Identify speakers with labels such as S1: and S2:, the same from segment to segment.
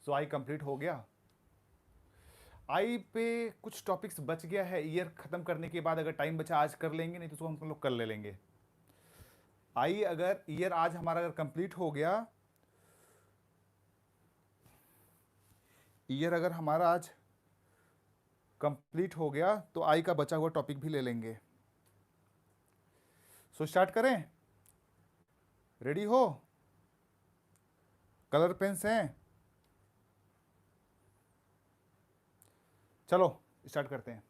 S1: सो आई complete हो गया। आई पे कुछ टॉपिक्स बच गया है, ईयर खत्म करने के बाद अगर टाइम बचा आज कर लेंगे, नहीं तो उसको हम लोग कल ले लेंगे। आई अगर ईयर आज हमारा अगर कंप्लीट हो गया, ईयर अगर हमारा आज कंप्लीट हो गया तो आई का बचा हुआ टॉपिक भी ले लेंगे। सो स्टार्ट करें, रेडी हो? कलर पेन्स हैं? चलो स्टार्ट करते हैं।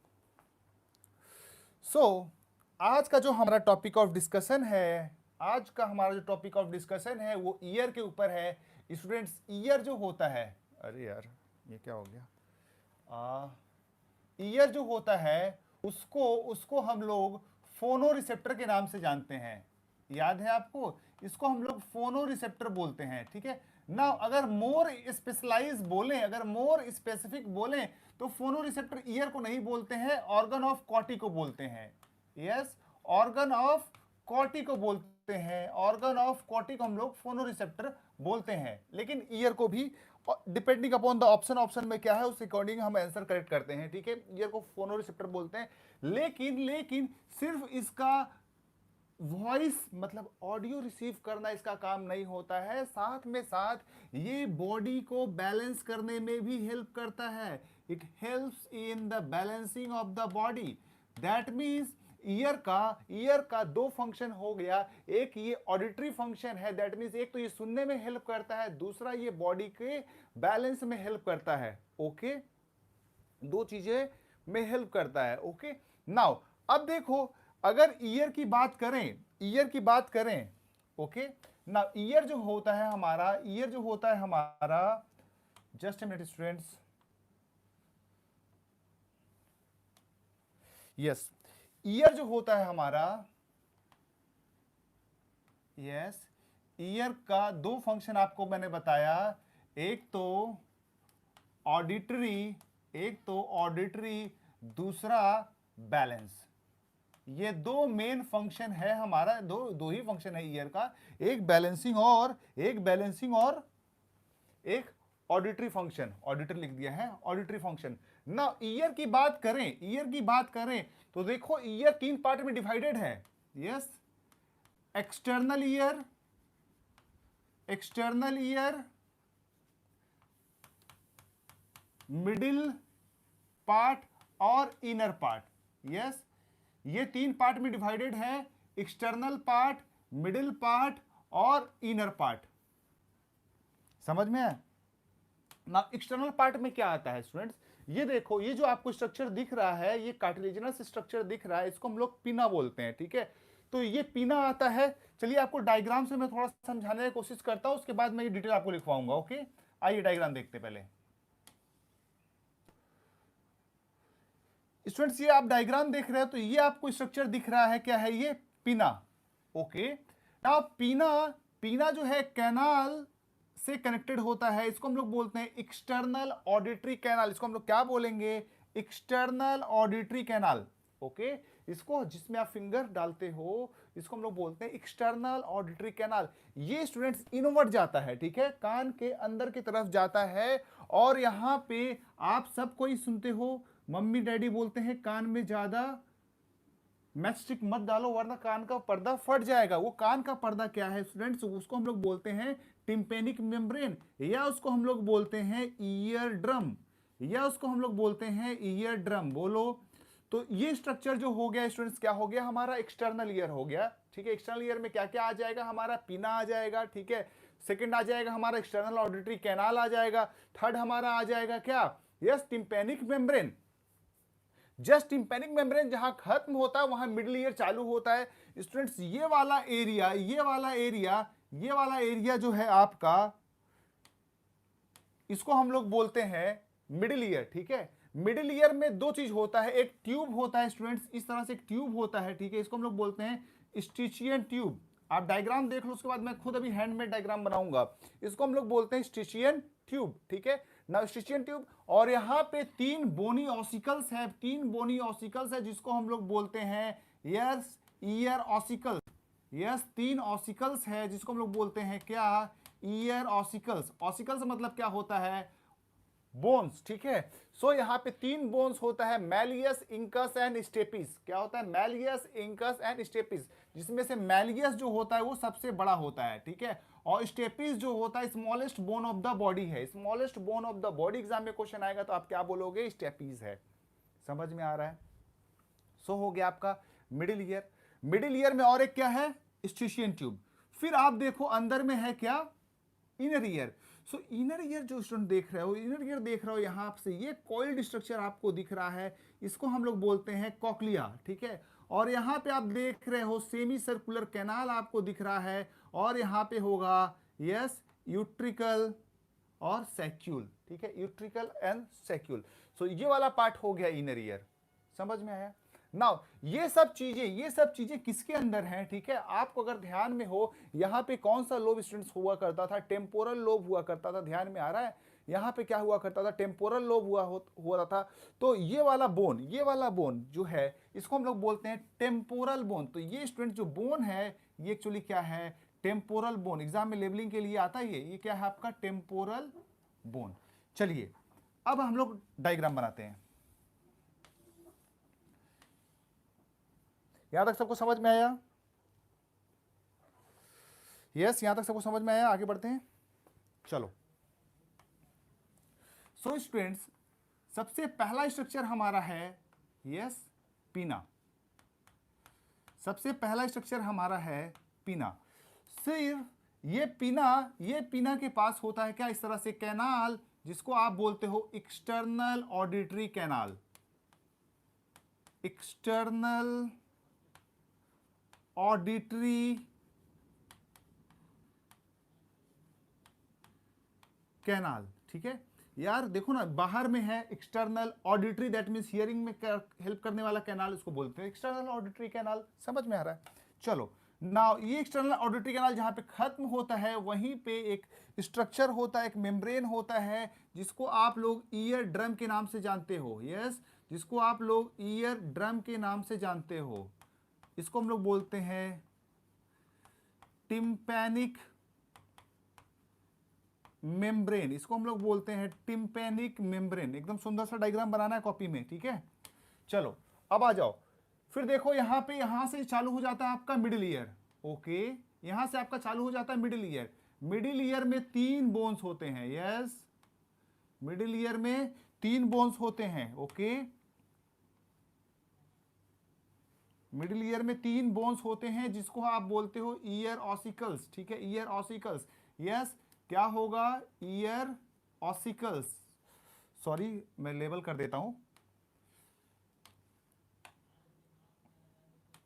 S1: आज का जो हमारा टॉपिक ऑफ डिस्कशन है, आज का हमारा जो टॉपिक ऑफ डिस्कशन है वो ईयर के ऊपर है। स्टूडेंट्स, ईयर जो होता है, अरे यार ये क्या हो गया, ईयर जो होता है उसको हम लोग फोनो रिसेप्टर के नाम से जानते हैं। याद है आपको? इसको हम लोग फोनो रिसेप्टर बोलते हैं, ठीक है ना। अगर मोर स्पेशलाइज बोलें, अगर मोर स्पेसिफिक बोलें तो फोनो रिसेप्टर ईयर को नहीं बोलते हैं, ऑर्गन ऑफ कॉटी को बोलते हैं। यस, ऑर्गन ऑफ कॉटी को बोलते हैं, ऑर्गन ऑफ कॉटी को हम लोग फोनो रिसेप्टर बोलते हैं। लेकिन ईयर को भी डिपेंडिंग अपॉन द ऑप्शन में क्या है उस अकॉर्डिंग हम आंसर करेक्ट करते हैं, ठीक है। ईयर को फोनो रिसेप्टर बोलते हैं, लेकिन सिर्फ इसका वॉइस मतलब ऑडियो रिसीव करना इसका काम नहीं होता है, साथ में साथ ये बॉडी को बैलेंस करने में भी हेल्प करता है। It helps in the balancing of the body. That means year का दो फंक्शन हो गया। एक ये ऑडिटरी फंक्शन है, दैट मीन्स एक तो ये सुनने में हेल्प करता है, दूसरा ये बॉडी के बैलेंस में हेल्प करता है। ओके, दो चीजें में हेल्प करता है। ओके, नाउ अब देखो, अगर ईयर की बात करें, ओके ना, ईयर जो होता है हमारा, just a minute students, yes, year जो होता है हमारा, यस, ईयर का दो फंक्शन आपको मैंने बताया, एक तो ऑडिटरी, दूसरा बैलेंस। ये दो मेन फंक्शन है हमारा, दो ही फंक्शन है ईयर का, एक बैलेंसिंग और एक ऑडिटरी फंक्शन। ऑडिटरी लिख दिया है, ऑडिटरी फंक्शन ना। ईयर की बात करें तो देखो, ईयर तीन पार्ट में डिवाइडेड है। Yes, external ear, middle part और इनर पार्ट। यस, ये तीन पार्ट में डिवाइडेड है, एक्सटर्नल पार्ट, मिडिल पार्ट और इनर पार्ट। समझ में है ना? एक्सटर्नल पार्ट में क्या आता है स्टूडेंट्स? ये देखो, ये जो आपको स्ट्रक्चर दिख रहा है, ये कार्टिलेजिनस स्ट्रक्चर दिख रहा है, इसको हम लोग पिना बोलते हैं, ठीक है। तो ये पिना आता है। चलिए आपको डायग्राम से मैं थोड़ा समझाने की कोशिश करता हूं, उसके बाद मैं ये डिटेल आपको लिखवाऊंगा। ओके, आइए डायग्राम देखते पहले। स्टूडेंट्स, ये आप डायग्राम देख रहे हैं तो ये आपको स्ट्रक्चर दिख रहा है, क्या है ये? पिना। ओके, नाउ पिना जो है कैनाल से कनेक्टेड होता है, इसको हम लोग बोलते हैं एक्सटर्नल ऑडिटरी कैनाल। इसको हम लोग क्या बोलेंगे? External auditory canal. ओके, इसको जिसमें आप फिंगर डालते हो, इसको हम लोग बोलते हैं एक्सटर्नल ऑडिटरी कैनाल। ये स्टूडेंट्स इनवर्ट जाता है, ठीक है, कान के अंदर की तरफ जाता है। और यहां पे आप सब कोई सुनते हो, मम्मी डैडी बोलते हैं कान में ज्यादा मैचस्टिक मत डालो वरना कान का पर्दा फट जाएगा। वो कान का पर्दा क्या है स्टूडेंट्स? उसको हम लोग बोलते हैं टिम्पेनिक मेम्ब्रेन, या उसको हम लोग बोलते हैं ईयर ड्रम, बोलो। तो ये स्ट्रक्चर जो हो गया स्टूडेंट्स, क्या हो गया? हमारा एक्सटर्नल ईयर हो गया, ठीक है। एक्सटर्नल ईयर में क्या क्या आ जाएगा? हमारा पिना आ जाएगा, ठीक है। सेकंड आ जाएगा हमारा एक्सटर्नल ऑडिटरी कैनाल आ जाएगा। थर्ड हमारा आ जाएगा क्या? Yes, tympanic membrane. Just tympanic membrane जहां खत्म होता है वहां मिडिल ईयर चालू होता है। स्टूडेंट्स, ये वाला एरिया जो है आपका, इसको हम लोग बोलते हैं मिडिल ईयर, ठीक है। मिडिल ईयर में दो चीज होता है, एक ट्यूब होता है स्टूडेंट्स, इस तरह से एक ट्यूब होता है, ठीक है। इसको हम लोग बोलते हैं स्टिचियन ट्यूब। आप डायग्राम देख लो, उसके बाद मैं खुद अभी हैंडमेड डायग्राम बनाऊंगा। इसको हम लोग बोलते हैं स्टिचियन ट्यूब, ठीक है ना, स्टिचियन ट्यूब। और यहाँ पे तीन बोनी ऑसिकल्स है जिसको हम लोग बोलते हैं यस ईयर ऑसिकल। यस, तीन ऑसिकल्स है जिसको हम लोग बोलते हैं क्या? Ear ossicles. ऑसिकल्स मतलब क्या होता है? बोन्स, ठीक है। सो यहाँ पे 3 बोन्स होता है, मैलियस, इंकस एंड स्टेपिस। क्या होता है? मैलियस, इंकस एंड स्टेपिस, जिसमें से मैलियस जो होता है वो सबसे बड़ा होता है, ठीक है, और स्टेपिस जो होता है smallest bone of the body है। Smallest bone of the body exam में क्वेश्चन आएगा तो आप क्या बोलोगे? स्टेपिस है। समझ में आ रहा है? सो हो गया आपका मिडिल ईयर। मिडिल ईयर में और एक क्या है? स्टिशियन ट्यूब। फिर आप देखो अंदर में है क्या? Inner ear. सो इनर ईयर जो स्टूडेंट देख रहे हो, इनर ईयर देख रहे हो, यहां से ये कॉइल्ड स्ट्रक्चर आपको दिख रहा है, इसको हम लोग बोलते हैं कॉक्लिया, ठीक है। और यहाँ पे आप देख रहे हो सेमी सर्कुलर कैनाल आपको दिख रहा है, और यहाँ पे होगा यस यूट्रिकल और सैक्यूल, ठीक है, यूट्रिकल एंड सैक्यूल। सो ये वाला पार्ट हो गया इनर ईयर। समझ में आया? नाउ ये सब चीजें किसके अंदर हैं? ठीक है, आपको अगर ध्यान में हो, यहाँ पे कौन सा लोब स्टूडेंट्स हुआ करता था? टेम्पोरल लोब हुआ करता था। ध्यान में आ रहा है? यहाँ पे क्या हुआ करता था? टेम्पोरल लोब हुआ था। तो ये वाला बोन जो है, इसको हम लोग बोलते हैं टेम्पोरल बोन। तो ये स्टूडेंट जो बोन है, ये एक्चुअली क्या है? Temporal bone. एग्जाम में लेबलिंग के लिए आता है ये क्या है आपका? Temporal bone. चलिए अब हम लोग डायग्राम बनाते हैं। यहां तक सबको समझ में आया? यस, यहां तक सबको समझ में आया? आगे बढ़ते हैं, चलो। सो स्टूडेंट्स, सबसे पहला स्ट्रक्चर हमारा है यस पीना। सबसे पहला स्ट्रक्चर हमारा है पीना। सिर्फ ये पीना के पास होता है क्या? इस तरह से कैनाल, जिसको आप बोलते हो external auditory canal. External auditory canal, ठीक है। यार देखो ना, बाहर में है external auditory, that means hearing में हेल्प करने वाला कैनाल, उसको बोलते हैं एक्सटर्नल ऑडिटरी कैनाल। समझ में आ रहा है? चलो नाउ ये एक्सटर्नल ऑडिटरी कैनाल जहां पे खत्म होता है, वहीं पे एक स्ट्रक्चर होता है, एक मेम्ब्रेन होता है, जिसको आप लोग ईयर ड्रम के नाम से जानते हो। यस, जिसको आप लोग ईयर ड्रम के नाम से जानते हो। इसको हम लोग बोलते हैं टिम्पैनिक मेम्ब्रेन। इसको हम लोग बोलते हैं टिम्पैनिक मेम्ब्रेन। एकदम सुंदर सा डायग्राम बनाना है कॉपी में, ठीक है। चलो अब आ जाओ। फिर देखो यहाँ पे, यहां से चालू हो जाता है आपका मिडिल ईयर। ओके, यहां से आपका चालू हो जाता है मिडिल ईयर। मिडिल ईयर में 3 बोन्स होते हैं। यस, मिडिल ईयर में 3 बोन्स होते हैं। ओके, मिडिल ईयर में 3 बोन्स होते हैं, जिसको आप बोलते हो ईयर ऑसिकल्स, ठीक है, ईयर ऑसिकल्स। यस, क्या होगा? Ear ossicles. सॉरी, मैं लेबल कर देता हूं।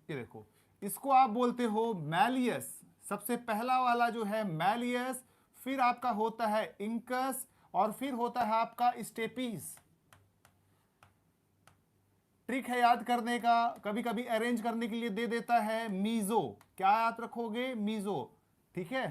S1: ये देखो, इसको आप बोलते हो मैलियस। सबसे पहला वाला जो है मैलियस, फिर आपका होता है इंकस, और फिर होता है आपका स्टेपिस। ट्रिक है याद करने का, कभी कभी अरेंज करने के लिए दे देता है मीजो। क्या याद रखोगे? मीजो, ठीक है।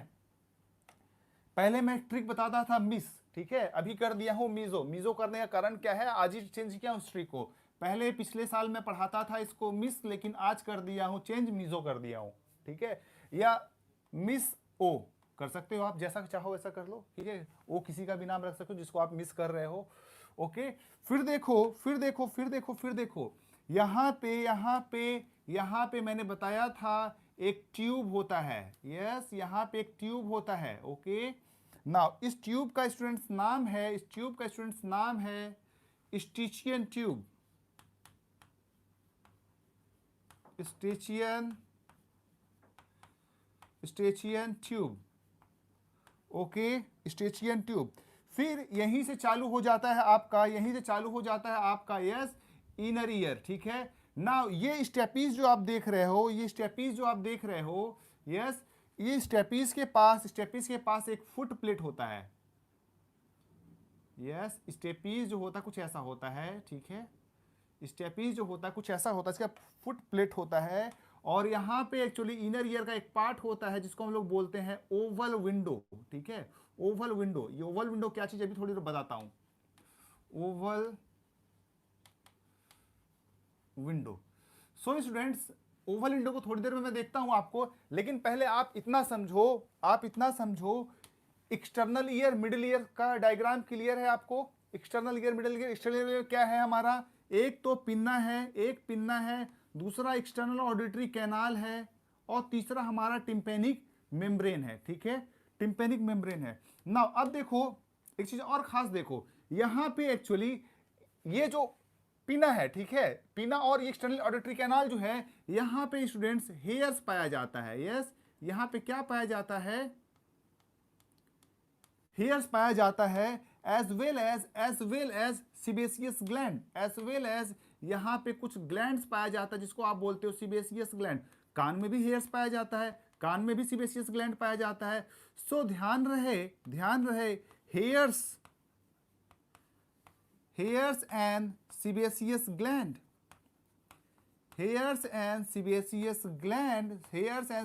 S1: पहले मैं ट्रिक बताता था मिस, ठीक है, अभी कर दिया हूं मीजो। मीजो करने का कारण क्या है? आज ही चेंज किया हूं इस ट्रिक को। पहले पिछले साल मैं पढ़ाता था इसको मिस, लेकिन आज कर दिया हूं चेंज, मीजो कर दिया हूं, ठीक है। या मिस ओ कर सकते हो आप, जैसा चाहो वैसा कर लो, ठीक है। ओ किसी का भी नाम रख सकते हो जिसको आप मिस कर रहे हो। ओके, फिर देखो, यहाँ पे मैंने बताया था एक ट्यूब होता है। यस, यहाँ पे एक ट्यूब होता है। ओके, नाउ इस ट्यूब का स्टूडेंट्स नाम है Eustachian tube. Eustachian tube. Okay, Eustachian tube. फिर यहीं से चालू हो जाता है आपका यस इनर ईयर, ठीक है। नाउ ये स्टेपीज जो आप देख रहे हो, यस, ये स्टेपीज के पास एक फुट प्लेट होता है। यस, स्टेपीज जो होता है कुछ ऐसा होता है, ठीक है। स्टेपीज जो होता है कुछ ऐसा होता है, इसका फुट प्लेट होता है। और यहाँ पे एक्चुअली इनर ईयर का एक पार्ट होता है, जिसको हम लोग बोलते हैं ओवल विंडो, ठीक है। ओवल विंडो, ये ओवल विंडो क्या चीज अभी थोड़ी देर बताता हूं। Oval window. So students, Oval window को थोड़ी देर में मैं देखता हूं आपको, लेकिन पहले आप इतना समझो, एक्सटर्नल ईयर मिडिल ईयर का डायग्राम क्लियर है आपको? External ear, middle ear. External ear क्या है हमारा, एक तो पिन्ना है, एक पिन्ना है, दूसरा एक्सटर्नल ऑडिटरी कैनाल है, और तीसरा हमारा टिम्पेनिक मेम्ब्रेन है। ठीक है, टिम्पेनिक मेम्ब्रेन है। नाउ अब देखो एक चीज और खास देखो, यहां पे एक्चुअली ये जो पिना है, ठीक है, पिना और एक्सटर्नल ऑडिटरी कैनाल जो है, यहां पे स्टूडेंट्स हेयर्स पाया जाता है। यस, यहां पे क्या पाया जाता है, हेयर्स पाया जाता है, as well as sebaceous gland, as well as यहां पे कुछ ग्लैंड्स पाया जाता है जिसको आप बोलते हो सीबेसियस ग्लैंड। कान में भी हेयर्स पाया जाता है, कान में भी सीबेसियस ग्लैंड पाया जाता है। सो ध्यान रहे, hairs and sebaceous gland, hairs and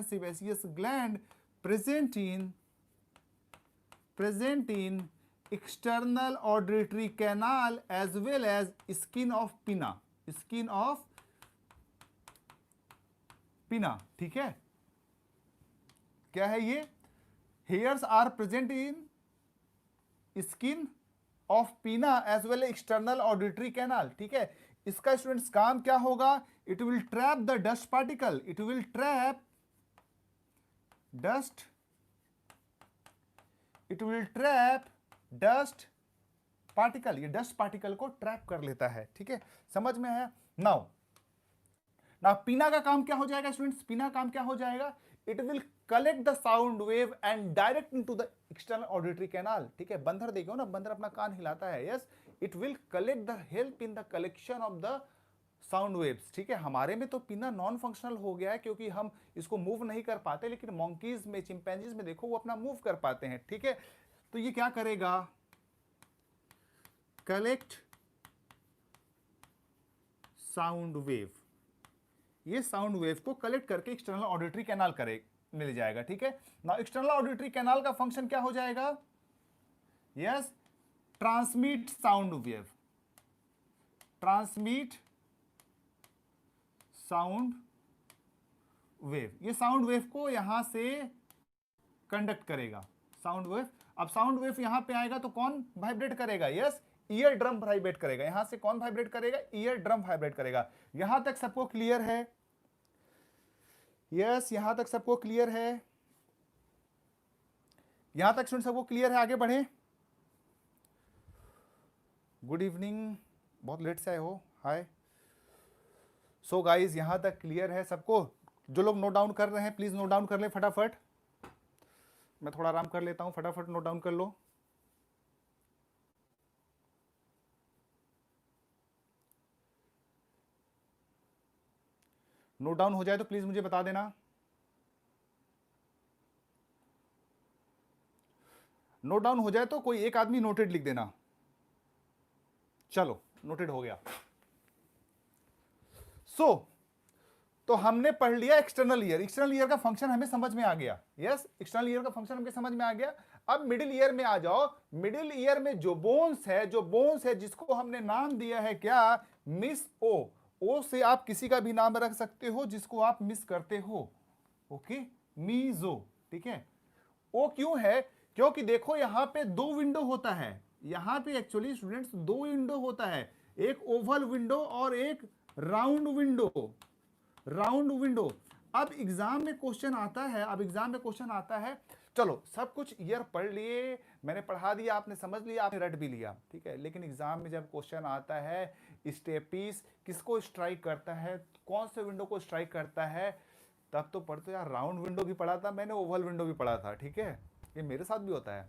S1: sebaceous gland present in external auditory canal as well as skin of pinna, ठीक है। क्या है ये, hairs are present in skin of pinna as well as external auditory canal, ठीक है। इसका students काम क्या होगा, it will trap the dust particle, it will trap dust particle, ये डस्ट पार्टिकल को ट्रैप कर लेता है। ठीक है, समझ में है। नाउ पिना का काम क्या हो जाएगा स्टूडेंट्स, पिना काम क्या हो जाएगा, it will collect the sound wave and direct into the external auditory canal. ठीक है, बंदर देखो ना, बंदर अपना कान हिलाता है। Yes, it will collect the help in the collection of the sound waves. ठीक है, हमारे में तो पिना नॉन फंक्शनल हो गया है क्योंकि हम इसको मूव नहीं कर पाते, लेकिन मंकीज में, चिंपैंजीज में देखो वो अपना मूव कर पाते हैं। ठीक है, तो ये क्या करेगा, कलेक्ट साउंड वेव, ये साउंड वेव को कलेक्ट करके एक्सटर्नल ऑडिटरी कैनाल करे मिल जाएगा। ठीक है ना, एक्सटर्नल ऑडिटरी कैनाल का फंक्शन क्या हो जाएगा, yes, transmit sound wave, transmit sound wave, ये साउंड वेव को यहां से कंडक्ट करेगा, साउंड वेव। अब साउंड वेव यहां पे आएगा तो कौन वाइब्रेट करेगा, यस, ईयर ड्रम वाइब्रेट करेगा। यहां से कौन वाइब्रेट करेगा, ईयर ड्रम वाइब्रेट करेगा। यहां तक सबको क्लियर है, यस, यहां तक सबको क्लियर है, यहां तक स्टूडेंट सबको क्लियर है, आगे बढ़े। गुड इवनिंग, बहुत लेट से आए हो, हाय। सो गाइज यहां तक क्लियर है सबको, जो लोग नोट डाउन कर रहे हैं प्लीज नोट डाउन कर ले फटाफट, मैं थोड़ा आराम कर लेता हूं, फटाफट नोट डाउन कर लो। नोट डाउन हो जाए तो प्लीज मुझे बता देना। नोट डाउन हो जाए तो कोई एक आदमी नोटेड लिख देना। चलो, नोटेड हो गया। तो हमने पढ़ लिया एक्सटर्नल ईयर, एक्सटर्नल ईयर का फंक्शन हमें समझ में आ गया। यस, एक्सटर्नल ईयर का फंक्शन हमें समझ में आ गया। अब मिडिल ईयर में आ जाओ। मिडिल ईयर में जो बोन्स है जिसको हमने नाम दिया है क्या, मिस ओ से आप किसी का भी नाम रख सकते हो जिसको आप मिस करते हो। ओके, मीजो, ठीक है। ओ क्यों है, क्योंकि देखो यहां पे दो विंडो होता है, यहां पे एक्चुअली स्टूडेंट्स दो विंडो होता है, एक ओवल विंडो और एक राउंड विंडो। अब एग्जाम में क्वेश्चन आता है, चलो सब कुछ ईयर पढ़ लिए, मैंने पढ़ा दिया, आपने समझ लिया, आपने रट भी लिया, ठीक है। लेकिन एग्जाम में जब क्वेश्चन आता है स्टेपीस किसको स्ट्राइक करता है, कौन से विंडो को स्ट्राइक करता है, तब तो पढ़ते यार, राउंड विंडो भी पढ़ा था मैंने, ओवल विंडो भी पढ़ा था, ठीक है। ये मेरे साथ भी होता है,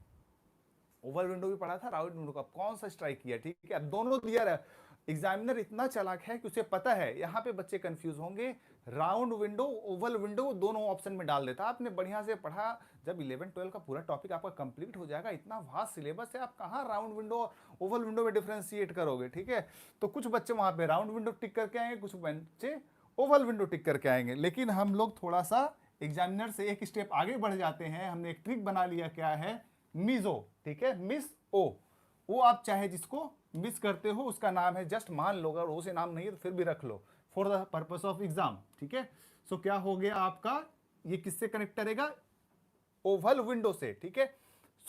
S1: ओवल विंडो भी पढ़ा था, राउंड विंडो का कौन सा स्ट्राइक किया, ठीक है। अब दोनों दिया है, एग्जामिनर इतना चालाक है कि उसे पता है, यहाँ पे बच्चे कंफ्यूज होंगे, राउंड विंडो ओवल विंडो दोनों ऑप्शन में डाल देता। आपने बढ़िया से पढ़ा, जब 11-12 का पूरा टॉपिक आपका कंप्लीट हो जाएगा, इतना वास्ट सिलेबस है, आप कहाँ राउंड विंडो ओवल विंडो में डिफ्रेंशिएट करोगे, ठीक है। तो कुछ बच्चे वहां पे राउंड विंडो टिक करके आएंगे, कुछ बच्चे ओवल विंडो टिक करके आएंगे। लेकिन हम लोग थोड़ा सा एग्जामिनर से एक स्टेप आगे बढ़ जाते हैं, हमने एक ट्रिक बना लिया, क्या है, मिजो, ठीक है, मिस ओ आप चाहे जिसको मिस करते हो उसका नाम है, जस्ट मान लो, अगर ओ से नाम नहीं है तो फिर भी रख लो for the purpose of exam, ठीक है। सो क्या हो गया आपका, ये किससे कनेक्ट करेगा, ओवल विंडो से, ठीक है।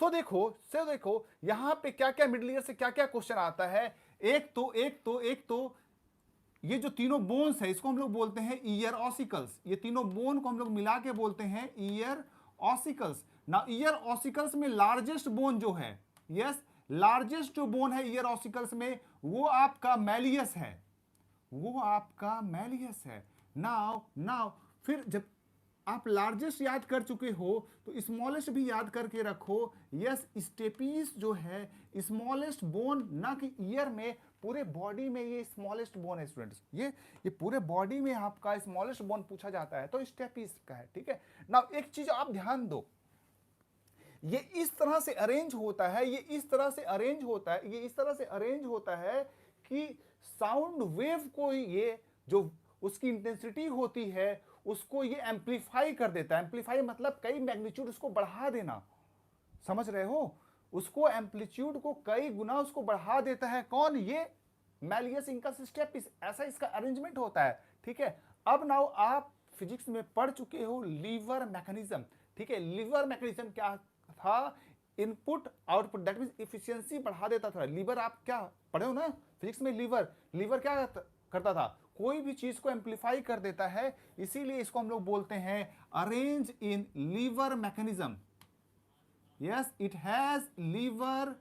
S1: देखो यहां पे क्या क्या मिडिल ईयर से क्या क्या क्वेश्चन आता है। एक तो ये जो तीनों बोन्स है इसको हम लोग बोलते हैं ईयर ऑसिकल्स। ये तीनों बोन को हम लोग मिला के बोलते हैं ईयर ऑसिकल्स। ना ईयर ऑसिकल्स में लार्जेस्ट बोन जो है, यस लार्जेस्ट जो बोन है ईयर ऑसिकल्स में वो आपका मैलियस है, वो आपका मैलियस है। नाउ नाउ फिर जब आप लार्जेस्ट याद कर चुके हो तो स्मॉलेस्ट भी याद करके रखो। यस स्टेपीज जो है स्मॉलेस्ट बोन, ना कि ईयर में, पूरे बॉडी में ये स्मॉलेस्ट बोन है स्टूडेंट्स। ये पूरे बॉडी में आपका स्मॉलेस्ट बोन पूछा जाता है तो स्टेपीज का है, ठीक है ना। एक चीज आप ध्यान दो, ये इस तरह से अरेंज होता है, ये इस तरह से अरेंज होता है, ये इस तरह से अरेंज होता है कि साउंड वेव को ये जो उसकी इंटेंसिटी होती है उसको ये एम्पलीफाई कर देता है। एम्पलीफाई मतलब कई मैग्नीट्यूड उसको बढ़ा देना, समझ रहे हो, उसको एम्पलीट्यूड को कई गुना उसको बढ़ा देता है। कौन? ये मैलियस इंकस स्टेपिस, ऐसा इसका अरेंजमेंट होता है, ठीक है। अब नाउ आप फिजिक्स में पढ़ चुके हो लीवर मैकेनिज्म, ठीक है। लीवर मैकेनिज्म क्या था? Input output, that means efficiency बढ़ा देता था। लीवर आप क्या पढ़े हो ना फिजिक्स में, लीवर क्या करता था? कोई भी चीज को एम्पलीफाई कर देता है, इसीलिए इसको हम लोग बोलते हैं arrange in liver mechanism. Yes it has liver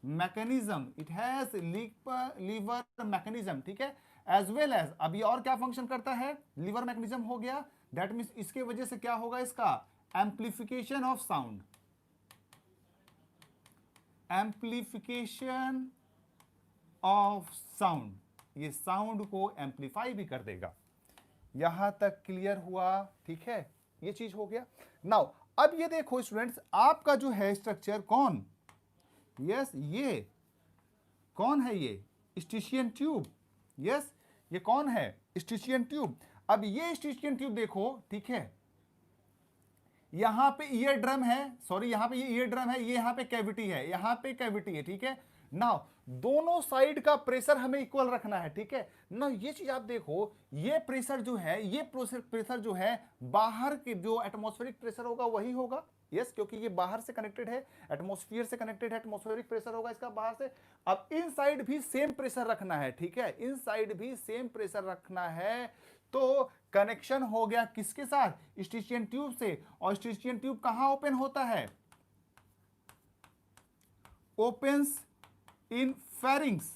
S1: mechanism, it has liver mechanism, ठीक है। एज वेल एज अभी और क्या फंक्शन करता है? लीवर मैकेनिज्म हो गया, दैट मींस इसके वजह से क्या होगा? इसका amplification of sound, amplification of sound, ये साउंड को एम्पलीफाई भी कर देगा। यहां तक क्लियर हुआ, ठीक है, ये चीज हो गया। नाउ अब ये देखो स्टूडेंट्स, आपका जो है स्ट्रक्चर कौन? यस ये कौन है? ये स्टिशियन ट्यूब। यस ये कौन है? स्टिशियन ट्यूब। अब ये स्टिशियन ट्यूब देखो, ठीक है, यहां पे ईयर ड्रम है, सॉरी यहां पे ये ईयर ड्रम है, ये यहां पे कैविटी है, यहां पे कैविटी है, ठीक है। नाउ दोनों साइड का प्रेशर हमें इक्वल रखना है, ठीक है ना। ये चीज आप देखो, ये प्रेशर जो है, ये प्रेशर जो है बाहर के जो एटमॉस्फेरिक प्रेशर होगा वही होगा। यस क्योंकि ये बाहर से कनेक्टेड है, एटमॉस्फेयर से कनेक्टेड है, एटमॉस्फेरिक प्रेशर होगा इसका बाहर से। अब इन साइड भी सेम प्रेशर रखना है, ठीक है, इन साइड भी सेम प्रेशर रखना है। तो कनेक्शन हो गया किसके साथ? स्टिशियन ट्यूब से। और स्टिशियन ट्यूब कहां ओपन होता है? Opens in pharynx,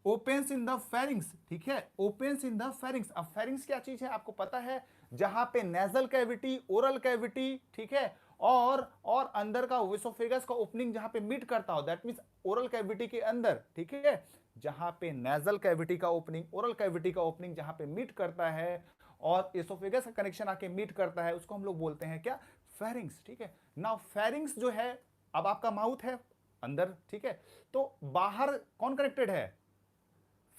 S1: opens in the pharynx, ठीक है, ओपेंस इन द फेरिंग्स। अब फेरिंग्स क्या चीज है आपको पता है? जहां पे नेजल कैविटी, ओरल कैविटी, ठीक है, और अंदर का एसोफेगस का ओपनिंग जहां पे मीट करता हो, दैट मींस ओरल कैविटी के अंदर, ठीक है, जहां पे नेजल कैविटी का ओपनिंग, ओरल कैविटी का ओपनिंग जहां पे मीट करता है और एसोफेगस का कनेक्शन आके मीट करता है, उसको हम लोग बोलते हैं क्या? फेरिंग्स, ठीक है। नाउ फेरिंग्स जो है, अब आपका माउथ है अंदर, ठीक है, तो बाहर कौन कनेक्टेड है?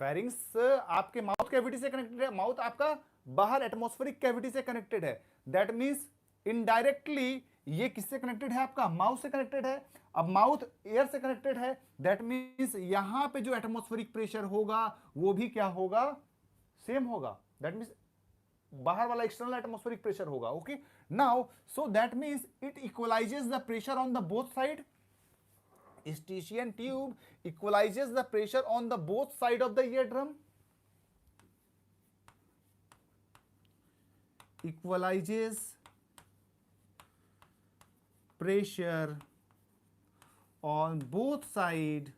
S1: फेरिंग्स आपके माउथ कैविटी से कनेक्टेड है, माउथ आपका बाहर एटमॉस्फेरिक कैविटी से कनेक्टेड है। दैट मींस इनडायरेक्टली ये किससे कनेक्टेड है? आपका माउथ से कनेक्टेड है। अब माउथ एयर से कनेक्टेड है, दैट मींस यहां पे जो एटमॉस्फेरिक प्रेशर होगा वो भी क्या होगा? सेम होगा। दैट मींस बाहर वाला एक्सटर्नल एटमॉस्फेरिक प्रेशर होगा। Okay now so that means it equalizes the pressure on the both side. Stygian tube equalizes the pressure on the both side of the eardrum. Equalizes pressure on both side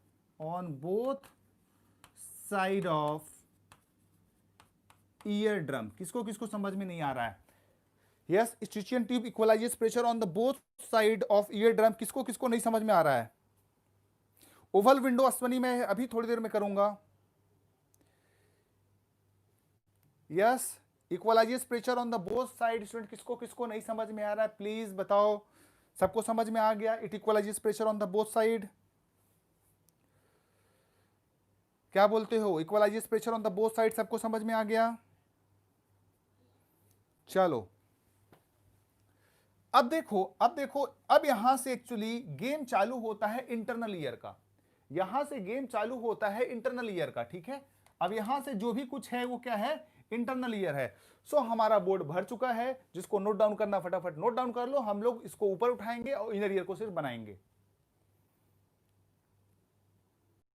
S1: of eardrum. किसको किसको समझ में नहीं आ रहा है? Yes, Stygian tube equalizes pressure on the both side of eardrum. किसको किसको नहीं समझ में आ रहा है? ओवल विंडो अश्वनी में अभी थोड़ी देर में करूंगा। Yes equalizes pressure on the both side. Student किसको किसको नहीं समझ में आ रहा है प्लीज बताओ। सबको समझ में आ गया? It equalizes pressure on the both side. क्या बोलते हो? Equalizes pressure on the both side, सबको समझ में आ गया? चलो अब देखो, अब यहां से एक्चुअली गेम चालू होता है इंटरनल ईयर का। यहां से गेम चालू होता है इंटरनल ईयर का, ठीक है। अब यहां से जो भी कुछ है वो क्या है? इंटरनल ईयर है। सो हमारा बोर्ड भर चुका है, जिसको नोट डाउन करना फटाफट नोट डाउन कर लो, हम लोग इसको ऊपर उठाएंगे और इनर ईयर को सिर्फ बनाएंगे।